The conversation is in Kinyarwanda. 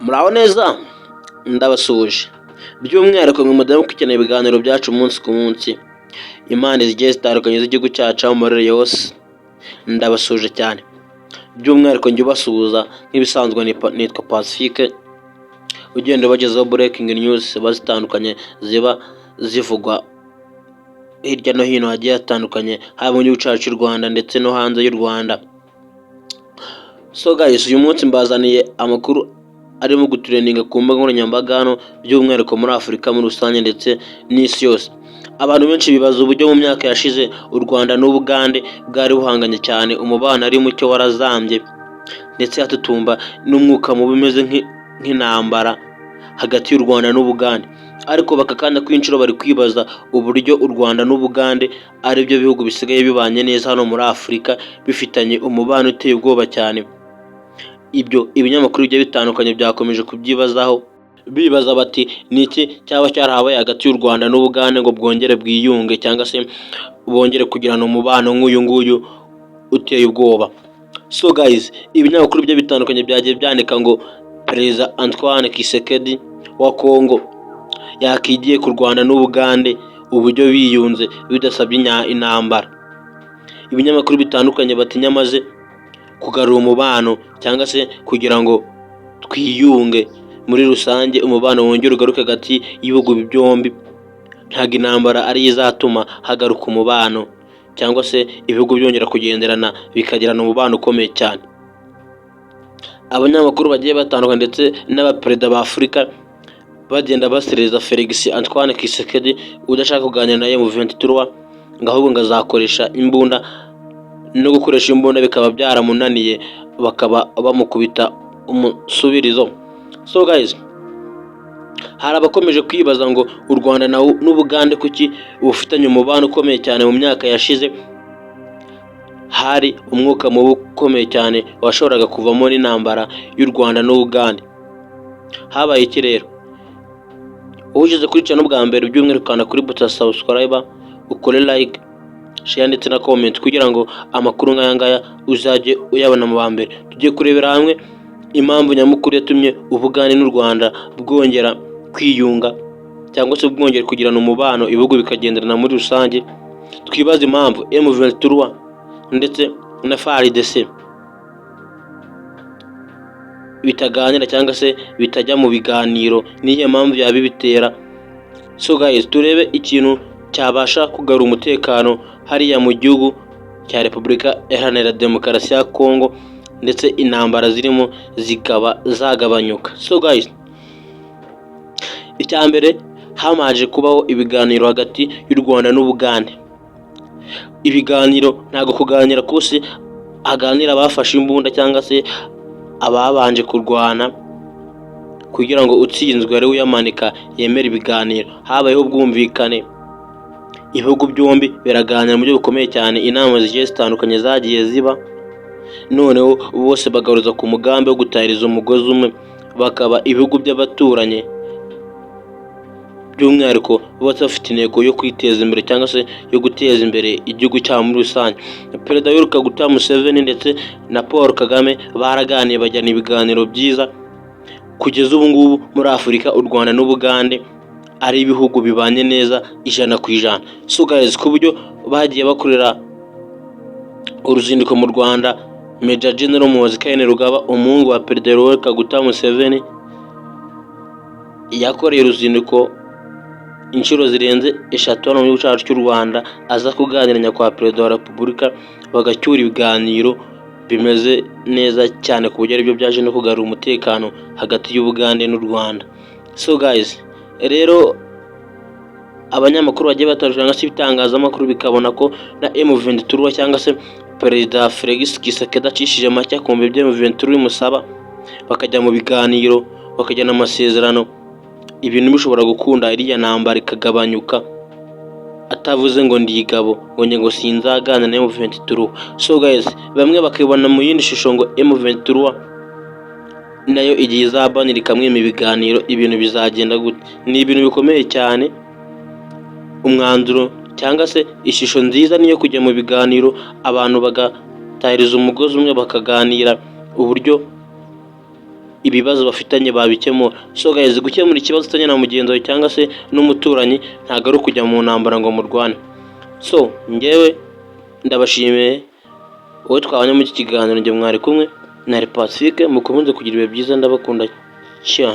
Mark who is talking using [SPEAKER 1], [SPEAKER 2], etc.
[SPEAKER 1] Muraho neza ndabasuhuje by'umwihariko mwe mudamu ukeneye ibiganiro byacu umunsi ku munsi, impande zigiye zitandukanye z'igihugu cyacu aho muherereye hose ndabasuhuje cyane. By'umwihariko njye ubasuhuza nk'ibisanzwe nitwa Pacifique, ugenda ubagezaho breaking news ziba zitandukanye ziba zivugwa hirya no hino hagiye hatandukanye, haba mu gihugu cyacu cy'u Rwanda ndetse no hanze y'u Rwanda. So guys, uyu munsi mbazaniye amakuru arimo gutrendinga ku mbuga nkoranyambaga hano, by'umwihariko muri Afurika muri rusange ndetse n'isi yose. Abantu benshi bibaza uburyo mu myaka yashize u Rwanda n'Ubugande bwari buhanganye cyane, umubano ari mucyo warazambye ndetse hatutumba n'umwuka mubi umeze nk'intambara hagati y'u Rwanda n'Ubugande. Ariko bakakanda kw'inshuro bari kwibaza uburyo u Rwanda n'Ubugande ari byo bihugu bisigaye bibanye neza hano muri Afurika, bifitanye umubano uteye ubwoba cyane. Ibyo ibinyamakuru bigiye bitandukanye byakomeje kubyibazaho, bibaza bati ni iki cyaba cyarahabaye hagati y'u Rwanda n'Ubugande ngo bwongere bwiyunge cyangwa se bongere kugirana umubano nk'uyu nguyu uteye ubwoba. So guys, ibinyamakuru bigiye bitandukanye byagiye byandika ngo Perezida Antoine Tshisekedi wa Congo yakigiye ku Rwanda n'Ubugande uburyo biyunze bidasabye intambara. Ibinyamakuru bitandukanye batinya maze kugarura umubano cyangwa se kugira ngo twiyunge muri rusange, umubano wongere ugaruke hagati y'ibihugu byombi. Ntabwo intambara ari izatuma hagaruka umubano cyangwa se ibihugu byongera kugenderana bikagirana umubano ukomeye cyane. Abanyamakuru bagiye batandukanye ndetse n'abaperezida ba Afurika bagenda basereza Felix Antoine Tshisekedi udashaka kuganira na M23 ngo ahubwo ngo azakoresha imbunda, no gukoresha imbunda bikaba byaramunaniye bakaba bamukubita umusubirizo. So guys, hari abakomeje kwibaza ngo u Rwanda n'Ubugande kuki bufitanye umubano ukomeye cyane. Mu myaka yashize hari umwuka mubi ukomeye cyane washoboraga kuvamo n'intambara y'u Rwanda n'Ubugande. Habaye iki rero? Ugeze kuri channel bwa mbere by'umwihariko kuri buta subscribe, ukore like, share ndetse na comment kugira ngo amakuru nk'aya ngaya uzajye uyabona mu ba mbere. Tugiye kurebera hamwe impamvu nyamukuru yatumye Ubugande n'u Rwanda bwongera kwiyunga cyangwa se bwongera kugirana umubano, ibihugu bikagenderana muri rusange. Twibaza impamvu M23 ndetse na FARDC bitaganira cyangwa se bitajya mu biganiro, niyo mpamvu yabibitera. So guys, turebe ikintu cyabasha kugarura umutekano hariya mu gihugu cya Repubulika Iharanira Demokarasi ya Congo ndetse intambara zirimo zikaba zagabanyuka. So guys, icya mbere hamaje kubaho ibiganiro hagati y'u Rwanda n'Ubugande. Ibiganiro ntago kuganira kose aganira abafashe imbunda cyangwa se ababanje kurwana kugira ngo utsinzwe ari uyamanika yemera ibiganiro. Habayeho ubwumvikane, ibihugu byombi biraganira mu buryo bukomeye cyane, inama zigiye zitandukanye zagiye ziba, noneho bose bagaruza ku mugambi wo gutahiriza umugozi umwe, bakaba ibihugu by'abaturanyi, by'umwihariko bose bafite intego yo kwiteza imbere cyangwa se yo guteza imbere igihugu cyabo muri rusange. Perezida Yoweri Kaguta Museveni ndetse na Paul Kagame baraganiye bajyana ibiganiro byiza. Kugeza ubu ngubu muri Afurika u Rwanda n'Ubugande ari ibihugu bibanye neza 100%. So guys, ku buryo bagiye bakorera uruzinduko mu Rwanda, Major General Muhoozi Kainerugaba umuhungu wa Perezida Yoweri Kaguta Museveni yakoreye uruzinduko inshuro zirenze 3 mu gihugu cyacu cy'u Rwanda, aza kuganira nyakubahwa Perezida wa Repubulika, bagacyura ibiganiro bimeze neza cyane ku buryo aribyo byaje no kugarura umutekano hagati y'Ubugande n'u Rwanda. So guys, rero abanyamakuru bagiye batandukanye cyangwa se ibitangazamakuru bikabona ko na M23 cyangwa se Perezida Felix Tshisekedi acishije make akumva ibyo M23 bimusaba, bakajya mu biganiro bakajyana amasezerano, ibintu bishobora gukunda iriya ntambara ikagabanyuka, atavuze ngo ndigabo ngo sinzagana na M23. So guys, bamwe bakibona mu yindi shusho ngo M23 nayo igiye izabanira ikamwima ibiganiro, ibintu bizagenda gute? Ni ibintu bikomeye cyane. Umwanzuro cyangwa se ishusho nziza niyo kujya mu biganiro, abantu bagatahiriza umugozi umwe, bakaganira uburyo ibibazo bafitanye babikemura. So guys, gukemura ikibazo ufitanye na mugenzi wawe cyangwa se n'umuturanyi ntabwo ari ukujya mu ntambara ngo murwane. So njyewe ndabashimiye wowe twabanye muri iki kiganiro, njye mwari kumwe na Pacifique, mukomeze kugira ibihe byiza, ndabakunda cyane.